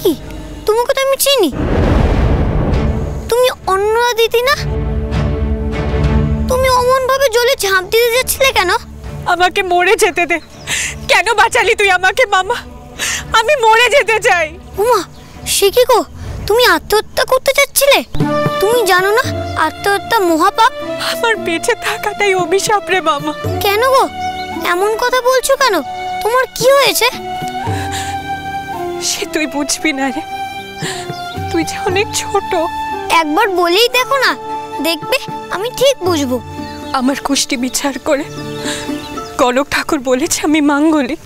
কি তোমাকে তো আমি চিনি, তুমি অন্নদা দিদি না? তুমি অমন ভাবে জলে ঝাঁপ দিতে যাচ্ছিলে কেন? আমাকে মরে যেতে দে। কেন বাঁচালি তুই আমাকে মামা? আমি মরে যেতে চাই। উমা, সে কি গো, তুমি আত্মহত্যা করতে চাচ্ছিলে? তুমি জানো না আত্মহত্যা মহাপাপ? আমার বেঁচে থাকাটাই অভিশাপ রে মামা। কেন গো এমন কথা বলছো কেন? তোমার কি হয়েছে? সে তুই বুঝবি না রে, তুই যে অনেক ছোট। একবার বলেই দেখো না, দেখবে আমি ঠিক বুঝবো। আমার কুষ্টি বিচার করে কনক ঠাকুর বলেছে আমি মাঙ্গলিক।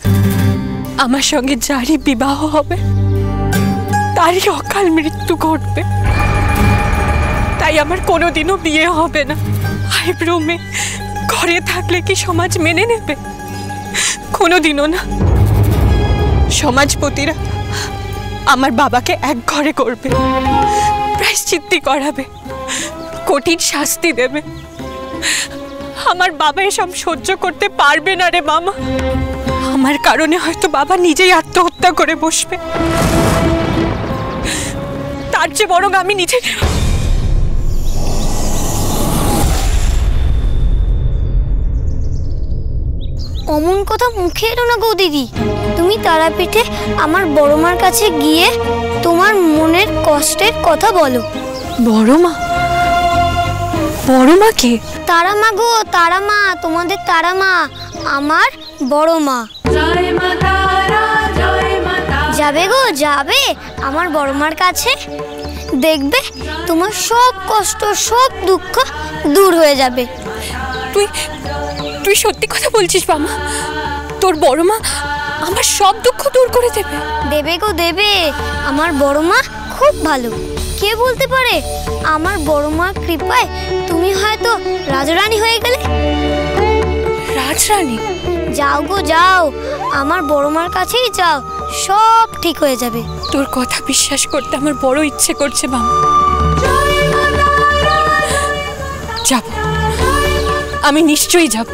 আমার সঙ্গে যারই বিবাহ হবে তারই অকাল মৃত্যু ঘটবে। তাই আমার কোনোদিনও বিয়ে হবে না। আইব্রোমে ঘরে থাকলে কি সমাজ মেনে নেবে? কোনোদিনও না। সমাজপতিরা আমার বাবাকে এক ঘরে করবে, প্রায়শ্চিত্তি করাবে, কঠিন শাস্তি দেবে। আমার বাবা এসব সহ্য করতে পারবে না রে মামা। আমার কারণে হয়তো বাবা নিজেই আত্মহত্যা করে বসবে। তার চেয়ে বরং আমি নিজে। অমন কথা মুখে এলো না গো দিদি। তুমি তারাপীঠে আমার বড় মার কাছে গিয়ে তোমার মনের কষ্টের কথা বলো। বড় মা? বড় মা কে? তারা মা গো, তারা মা, তোমাদের তারা মা, আমার বড় মা। যাবে গো, যাবে আমার বড় মার কাছে, দেখবে তোমার সব কষ্ট সব দুঃখ দূর হয়ে যাবে। তুই তুই সত্যি কথা বলছিস মামা? তোর বড় মা আমার সব দুঃখ দূর করে দেবে? দেবে গো দেবে। আমার বড় মা খুব ভালো। কে বলতে পারে আমার বড় মার কৃপায় তুমি হয়তো রাজরানী হয়ে গেলে। রাজরানী? যাও গো যাও, আমার বড় মার কাছেই যাও, সব ঠিক হয়ে যাবে। তোর কথা বিশ্বাস করতে আমার বড় ইচ্ছে করছে মামা। যাব, আমি নিশ্চয়ই যাব।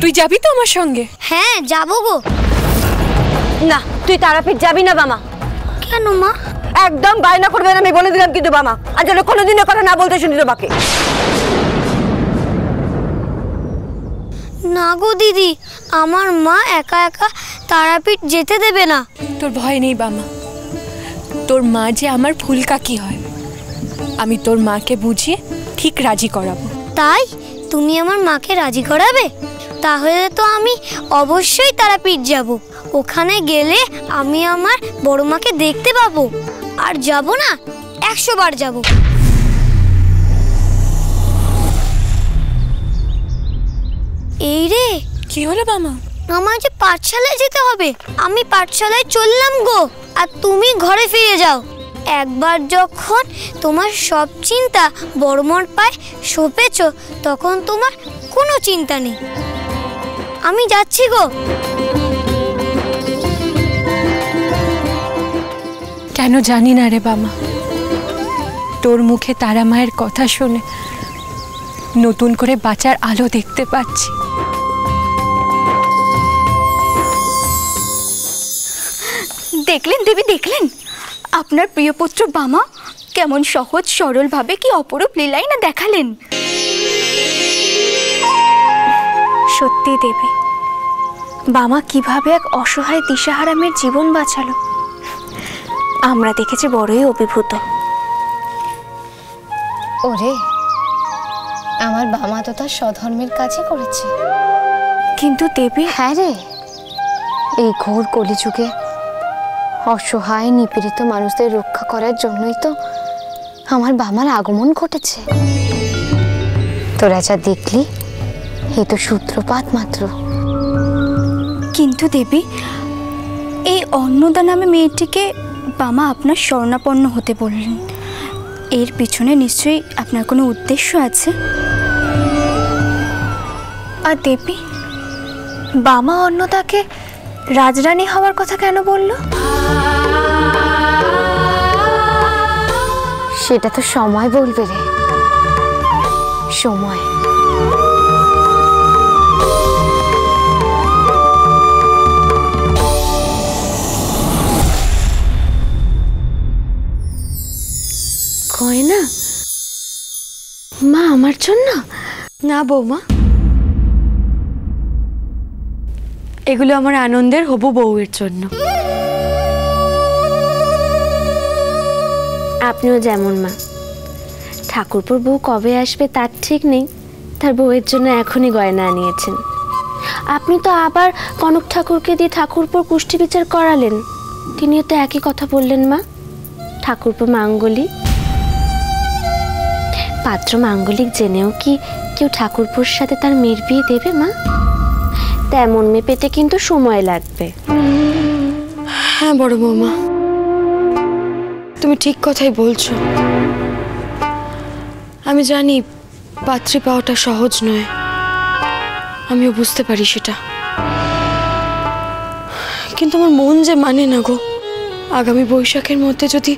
তুই যাবি তো আমার সঙ্গে? হ্যাঁ যাবো গো। না, তুই তারাপীঠ যাবি না বামা। কেন মা? একদম বায়না করবে না, আমি বলে দিলাম কিন্তু বামা। আর যেন কোনোদিনও কথা না বলতে শুনি তোমাকে। না গো দিদি, আমার মা একা একা তারাপীঠ যেতে দেবে না। তোর ভয় নেই বামা, তোর মা যে আমার ফুল কাকি হয়। আমি তোর মাকে বুঝিয়ে ঠিক রাজি করাবো। তাই তুমি আমার মাকে রাজি করাবে? তাহলে তো আমি অবশ্যই তারাপীঠ যাব। ওখানে গেলে আমি আমার বড় মাকে দেখতে পাবো। আর যাব না, 100 বার যাব। এই রে, কি হলো বামা? আমার যে পাঠশালায় যেতে হবে। আমি পাঠশালায় চললাম গো, আর তুমি ঘরে ফিরে যাও। একবার যখন তোমার সব চিন্তা বড়মার পায়ে সঁপেছ, তখন তোমার কোনো চিন্তা নেই। আমি যাচ্ছি গো। কেন জানি না রে বামা, তোর মুখে তারা মায়ের কথা শুনে নতুন করে বাঁচার আলো দেখতে পাচ্ছি। দেখলেন দেবী, দেখলেন আপনার প্রিয় পুত্র বামা কেমন সহজ সরল ভাবে কি অপরূপ লীলাই না দেখালেন। সত্যি দেবী, বামা কিভাবে এক অসহায় দিশাহারা মেয়ের জীবন বাঁচালো, আমরা দেখেছি বড়ই অভিভূত। ওরে, আমার বামা তো তার স্বধর্মের কাজই করেছে। কিন্তু দেবী। হ্যাঁ রে, এই ঘোর কলিযুগে অসহায় নিপীড়িত মানুষদের রক্ষা করার জন্যই তো আমার বামার আগমন ঘটেছে। তোরা যা দেখলি এ তো সূত্রপাত মাত্র। কিন্তু দেবী, এই অন্নদা নামে মেয়েটিকে বামা আপনার শরণাপন্ন হতে বললেন, এর পিছনে নিশ্চয়ই আপনার কোনো উদ্দেশ্য আছে। আর দেবী, বামা অন্নদাকে রাজরানী হওয়ার কথা কেন বলল? সেটা তো সময় বলবে রে, সময়। গয়না মা আমার জন্য? না বৌমা, এগুলো আমার আনন্দের হবু বউয়ের জন্য। আপনিও যেমন মা, ঠাকুরপুর বউ কবে আসবে তার ঠিক নেই, তার বউয়ের জন্য এখনই গয়না আনিয়েছেন। আপনি তো আবার কনক ঠাকুরকে দিয়ে ঠাকুরপুর কুষ্টি বিচার করালেন, তিনিও তো একই কথা বললেন মা, ঠাকুরপুর মাঙ্গলিক। পাত্র মাঙ্গলিক জেনেও কি কেউ ঠাকুরপুর সাথে তার মেয়ের বিয়ে দেবে মা? তেমন মেয়ে পেতে কিন্তু সময় লাগবে। হ্যাঁ বড় বৌমা, তুমি ঠিক কথাই বলছো। আমি জানি পাত্রী পাওয়াটা সহজ নয়, আমিও বুঝতে পারি সেটা, কিন্তু আমার মন যে মানে না গো। আগামী বৈশাখের মধ্যে যদি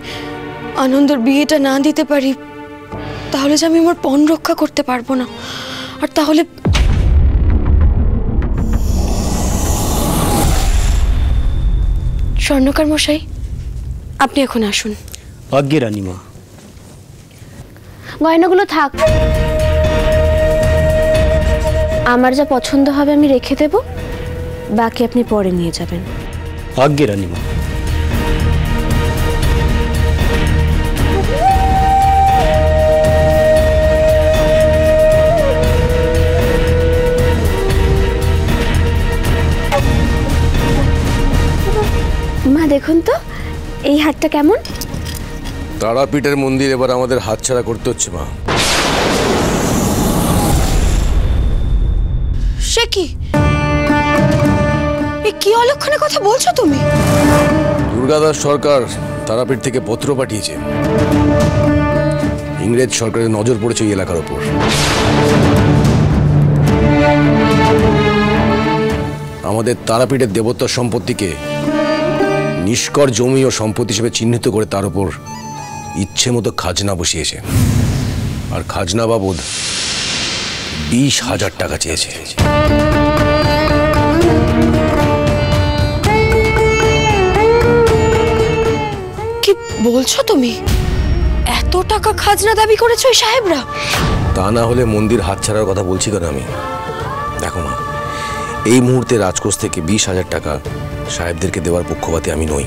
আনন্দর বিয়েটা না দিতে পারি, তাহলে যে আমি আমার পণ রক্ষা করতে পারবো না। আর তাহলে স্বর্ণকার মশাই, আপনি এখন আসুন। আজ্ঞে রানীমা। গয়নাগুলো থাক, আমার যা পছন্দ হবে আমি রেখে দেব, বাকি আপনি পরে নিয়ে যাবেন। আজ্ঞে রানীমা। মা দেখুন তো এই হারটা কেমন? তারাপীঠের মন্দির এবার আমাদের হাতছাড়া করতে হচ্ছে মা। সে কি, এ কি অলক্ষণে কথা বলছো তুমি? দুর্গাদাস সরকার তারাপীঠ থেকে পত্র পাঠিয়েছে, ইংরেজ সরকারের নজর পড়েছে এই এলাকার ওপর। আমাদের তারাপীঠের দেবতার সম্পত্তিকে নিষ্কর জমি ও সম্পত্তি হিসেবে চিহ্নিত করে তার উপর ইচ্ছে মতো খাজনা বসিয়েছে, আর খাজনা বাবদ 20,000 টাকা চেয়েছে। কি বলছো তুমি? এত টাকা খাজনা দাবি করেছো এই সাহেবরা? তা না হলে মন্দির হাতছাড়ার কথা বলছি কেন আমি? দেখো মা, এই মুহূর্তে রাজকোষ থেকে 20,000 টাকা সাহেবদেরকে দেওয়ার পক্ষপাতী আমি নই।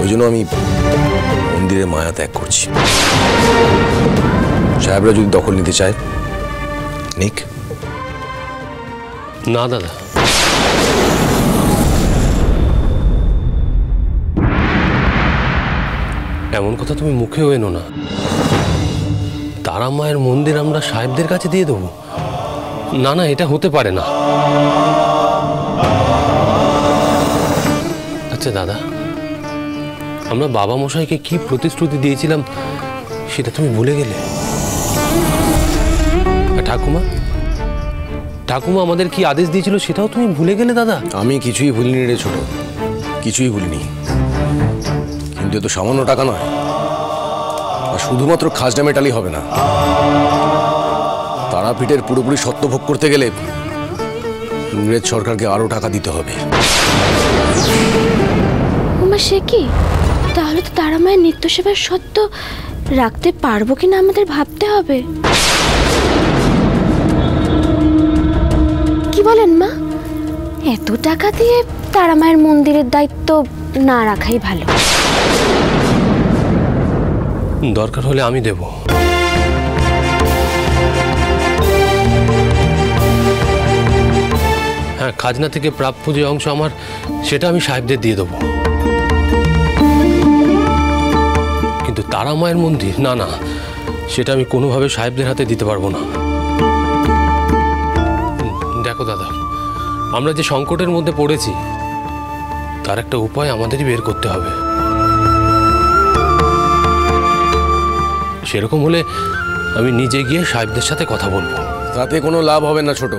ওই জন্য আমি মন্দিরের মায়া ত্যাগ করছি। সাহেবরা যদি দখল নিতে চায় নিক। না দাদা, এমন কথা তুমি মুখেও এনো না। তারা মায়ের মন্দির আমরা সাহেবদের কাছে দিয়ে দেবো? না না, এটা হতে পারে না। আচ্ছা দাদা, আমরা বাবা মশাইকে কি প্রতিশ্রুতি দিয়েছিলাম সেটা তুমি ভুলে গেলে? ঠাকুমা ঠাকুমা আমাদের কি আদেশ দিয়েছিল সেটাও তুমি ভুলে গেলে দাদা? আমি কিছুই ভুলিনি রে ছোট, কিছুই ভুলিনি। কিন্তু এ তো সামান্য টাকা নয়, আর শুধুমাত্র খাজনা মেটালেই হবে না। তারাপীঠের পুরোপুরি সত্ত্ব ভোগ করতে গেলে ইংরেজ সরকারকে আরো টাকা দিতে হবে। ওমা সে কি, তাহলে তো তারা মায়ের নিত্য সেবার সত্য রাখতে পারবো কিনা আমাদের ভাবতে হবে। কি বলেন মা? এত টাকা দিয়ে তারা মায়ের মন্দিরের দায়িত্ব না রাখাই ভালো। দরকার হলে আমি দেব। হ্যাঁ, খাজনা থেকে প্রাপ্য যে অংশ আমার, সেটা আমি সাহেবদের দিয়ে দেবো। কিন্তু তারা মায়ের মন্দির, না না, সেটা আমি কোনোভাবে সাহেবদের হাতে দিতে পারবো না। দেখো দাদা, আমরা যে সংকটের মধ্যে পড়েছি তার একটা উপায় আমাদেরই বের করতে হবে। সেরকম হলে আমি নিজে গিয়ে সাহেবদের সাথে কথা বলবো। তাতে কোনো লাভ হবে না ছোট।